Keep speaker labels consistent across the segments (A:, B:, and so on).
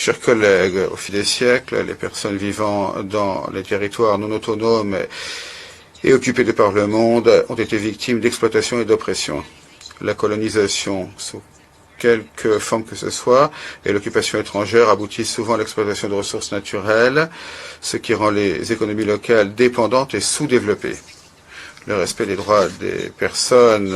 A: Chers collègues, au fil des siècles, les personnes vivant dans les territoires non autonomes et occupés de par le monde ont été victimes d'exploitation et d'oppression. La colonisation, sous quelque forme que ce soit, et l'occupation étrangère aboutissent souvent à l'exploitation de ressources naturelles, ce qui rend les économies locales dépendantes et sous-développées. Le respect des droits des personnes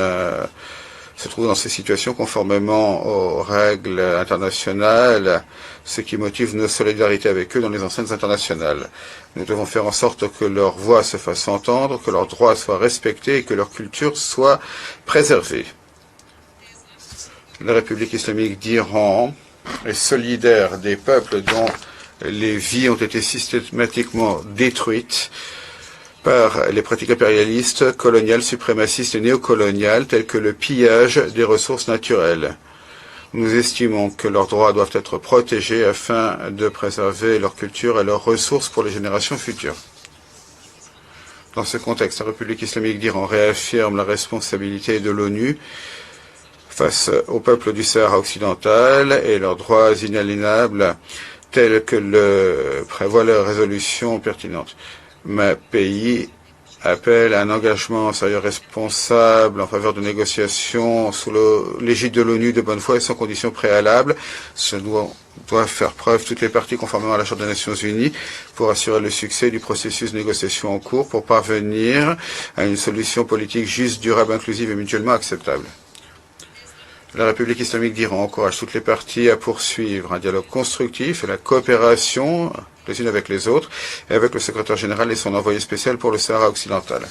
A: se trouve dans ces situations conformément aux règles internationales, ce qui motive nos solidarités avec eux dans les enceintes internationales. Nous devons faire en sorte que leur voix se fasse entendre, que leurs droits soient respectés et que leur culture soit préservée. La République islamique d'Iran est solidaire des peuples dont les vies ont été systématiquement détruites par les pratiques impérialistes, coloniales, suprémacistes et néocoloniales, telles que le pillage des ressources naturelles. Nous estimons que leurs droits doivent être protégés afin de préserver leur culture et leurs ressources pour les générations futures. Dans ce contexte, la République islamique d'Iran réaffirme la responsabilité de l'ONU face au peuple du Sahara occidental et leurs droits inaliénables tels que le prévoit leur résolution pertinente. Ma pays appelle à un engagement sérieux responsable en faveur de négociations sous l'égide de l'ONU de bonne foi et sans conditions préalables. Ce doit faire preuve toutes les parties conformément à la Charte des Nations Unies pour assurer le succès du processus de négociation en cours pour parvenir à une solution politique juste, durable, inclusive et mutuellement acceptable. La République islamique d'Iran encourage toutes les parties à poursuivre un dialogue constructif et la coopération les unes avec les autres et avec le secrétaire général et son envoyé spécial pour le Sahara occidental.